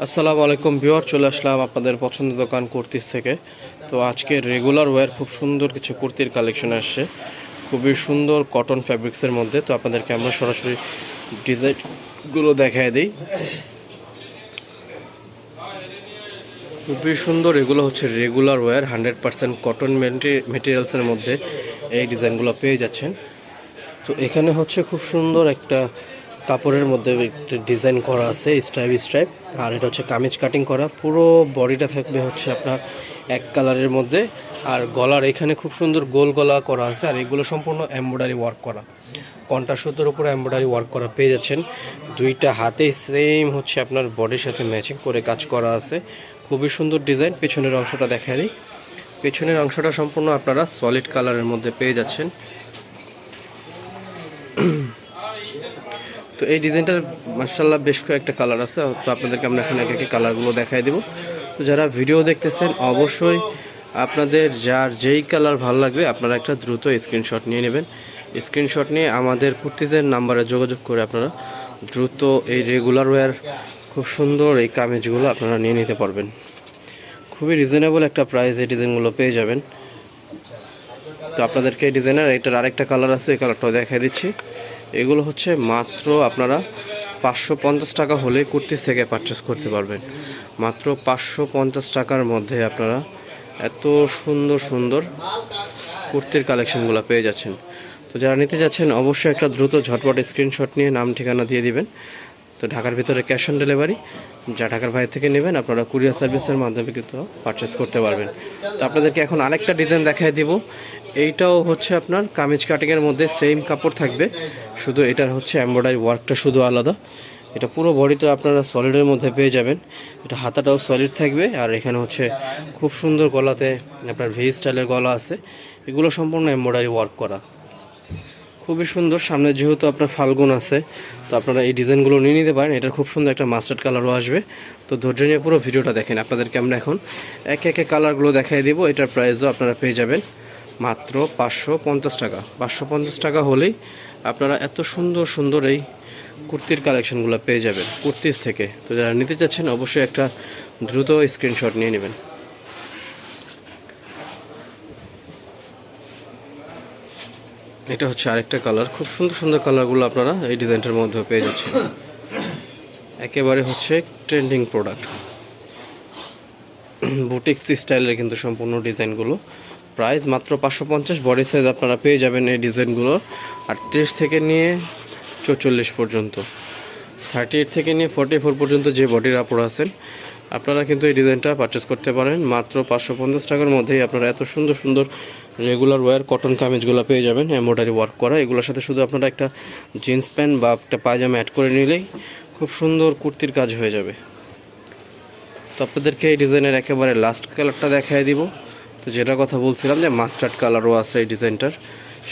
আসসালামু আলাইকুম ভিউয়ার, চলে আসলাম আপনাদের পছন্দের দোকান কুর্তিস থেকে। তো আজকে রেগুলার ওয়্যার খুব সুন্দর কিছু কুর্তির কালেকশন আসছে, খুবই সুন্দর কটন ফ্যাব্রিক্সের মধ্যে। তো আপনাদেরকে আমরা সরাসরি ডিজাইনগুলো দেখায় দিই। খুবই সুন্দর, এগুলো হচ্ছে রেগুলার ওয়্যার 100% কটন মেটেরিয়ালসের মধ্যে এই ডিজাইনগুলো পেয়ে যাচ্ছেন। তো এখানে হচ্ছে খুব সুন্দর একটা কাপড়ের মধ্যে একটা ডিজাইন করা আছে স্ট্রাইপ স্ট্রাইপ, আর এটা হচ্ছে কামিজ কাটিং করা। পুরো বডিটা থাকবে হচ্ছে আপনার এক কালারের মধ্যে, আর গলার এখানে খুব সুন্দর গোল গলা করা আছে। আর এগুলো সম্পূর্ণ এমব্রয়ডারি ওয়ার্ক করা, কন্টা সুতোর উপরে এমব্রয়ডারি ওয়ার্ক করা পেয়ে যাচ্ছেন। দুইটা হাতেই সেম হচ্ছে আপনার বডির সাথে ম্যাচিং করে কাজ করা আছে, খুবই সুন্দর ডিজাইন। পেছনের অংশটা দেখা দিই, পেছনের অংশটা সম্পূর্ণ আপনারা সলিড কালারের মধ্যে পেয়ে যাচ্ছেন। তো এই ডিজাইনটার মাশাআল্লাহ বেশ কয়েকটা কালার আছে, তো আপনাদেরকে আমরা এখন এক একে কালারগুলো দেখাই দেব। তো যারা ভিডিও দেখতেছেন অবশ্যই আপনাদের যার যেই কালার ভালো লাগবে আপনারা একটা দ্রুত স্ক্রিনশট নিয়ে নেবেন। স্ক্রিনশট নিয়ে আমাদের কুর্তিজের নাম্বারে যোগাযোগ করে আপনারা দ্রুত এই রেগুলার ওয়্যার খুব সুন্দর এই কামিজগুলো আপনারা নিয়ে নিতে পারবেন। খুবই রিজনেবল একটা প্রাইস এই ডিজাইনগুলো পেয়ে যাবেন। তো আপনাদেরকে এই ডিজাইনের এটার আরেকটা কালার আছে, এই কালারটাও দেখাই দিচ্ছি। এগুলো হচ্ছে মাত্র আপনারা 550 টাকা হলে কুর্তিস থেকে পারচেস করতে পারবেন। মাত্র 550 টাকার মধ্যে আপনারা এত সুন্দর সুন্দর কুর্তির কালেকশনগুলো পেয়ে যাচ্ছেন। তো যারা নিতে যাচ্ছেন অবশ্যই একটা দ্রুত ঝটপট স্ক্রিনশট নিয়ে নাম ঠিকানা দিয়ে দিবেন। তো ঢাকার ভিতরে ক্যাশ অন ডেলিভারি, যা ঢাকার বাইরে থেকে নেবেন আপনারা কুরিয়ার সার্ভিসের মাধ্যমে কিন্তু পারচেস করতে পারবেন। তো আপনাদেরকে এখন আরেকটা ডিজাইন দেখাই দিব। এইটাও হচ্ছে আপনার কামিজ কাটিংয়ের মধ্যে সেম কাপড় থাকবে, শুধু এটার হচ্ছে এমব্রয়ডারি ওয়ার্কটা শুধু আলাদা। এটা পুরো বডিটা আপনারা সলিডের মধ্যে পেয়ে যাবেন। এটা হাতাটাও সলিড থাকবে, আর এখানে হচ্ছে খুব সুন্দর গলাতে আপনার ভি স্টাইলের গলা আছে। এগুলো সম্পূর্ণ এমব্রয়ডারি ওয়ার্ক করা, খুবই সুন্দর। সামনে যেহেতু আপনার ফাল্গুন আছে, তো আপনারা এই ডিজাইনগুলো নিয়ে নিতে পারেন। এটার খুব সুন্দর একটা মাস্টার্ড কালারও আসবে। তো ধৈর্য নিয়ে পুরো ভিডিওটা দেখেন, আপনাদেরকে আমরা এখন একে একে কালারগুলো দেখাই দেবো। এটার প্রাইসও আপনারা পেয়ে যাবেন মাত্র 550 টাকা। 550 টাকা হলেই আপনারা এত সুন্দর সুন্দর এই কুর্তির কালেকশনগুলো পেয়ে যাবেন কুর্তিস থেকে। তো যারা নিতে চাচ্ছেন অবশ্যই একটা দ্রুত স্ক্রিনশট নিয়ে নেবেন। এটা হচ্ছে আরেকটা কালার, খুব সুন্দর সুন্দর কালারগুলো আপনারা এই ডিজাইনটার মধ্যে পেয়ে যাচ্ছেন। একেবারে হচ্ছে ট্রেন্ডিং প্রোডাক্ট, বুটিক স্টাইলের কিন্তু সম্পূর্ণ ডিজাইনগুলো। প্রাইস মাত্র 550। বডি সাইজ আপনারা পেয়ে যাবেন এই ডিজাইনগুলো 38 থেকে নিয়ে 44 পর্যন্ত, 38 থেকে নিয়ে 44 পর্যন্ত যে বডির কাপড় আছেন আপনারা কিন্তু এই ডিজাইনটা পারচেস করতে পারেন। মাত্র 550 টাকার মধ্যেই আপনারা এত সুন্দর সুন্দর রেগুলার ওয়্যার কটন কামিজগুলো পেয়ে যাবেন এমব্রয়ডারি ওয়ার্ক করা। এগুলোর সাথে শুধু আপনারা একটা জিন্স প্যান্ট বা একটা পায়জামা অ্যাড করে নিলেই খুব সুন্দর কুর্তির কাজ হয়ে যাবে। তো আপনাদেরকে এই ডিজাইনের একেবারে লাস্ট কালারটা দেখাই দিব। তো যেটার কথা বলছিলাম যে মাস্টার্ড কালারও আছে এই ডিজাইনটার।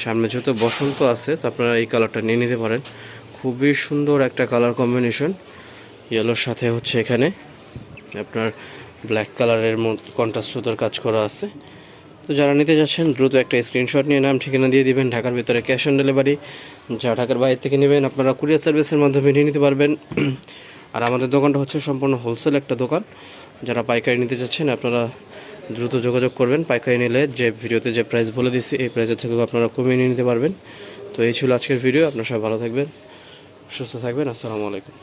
সামনে যেহেতু বসন্ত আছে, তো আপনারা এই কালারটা নিয়ে নিতে পারেন। খুবই সুন্দর একটা কালার কম্বিনেশন, ইয়েলোর সাথে হচ্ছে এখানে আপনার ব্ল্যাক কালারের মধ্যে কন্ট্রাস্ট সুতোর কাজ করা আছে। তো যারা নিতে যাচ্ছেন দ্রুত একটা স্ক্রিনশট নিয়ে নাম ঠিকানা দিয়ে দিবেন। ঢাকার ভিতরে ক্যাশ অন ডেলিভারি, যা ঢাকার বাইরে থেকে নেবেন আপনারা কুরিয়ার সার্ভিসের মাধ্যমে নিয়ে নিতে পারবেন। আর আমাদের দোকানটা হচ্ছে সম্পূর্ণ হোলসেল একটা দোকান। যারা পাইকারি নিতে চাচ্ছেন আপনারা দ্রুত যোগাযোগ করবেন। পাইকারি নিলে যে ভিডিওতে যে প্রাইস বলে দিচ্ছি এই প্রাইসের থেকেও আপনারা কমিয়ে নিয়ে নিতে পারবেন। তো এই ছিল আজকের ভিডিও। আপনারা সবাই ভালো থাকবেন, সুস্থ থাকবেন। আসসালামু আলাইকুম।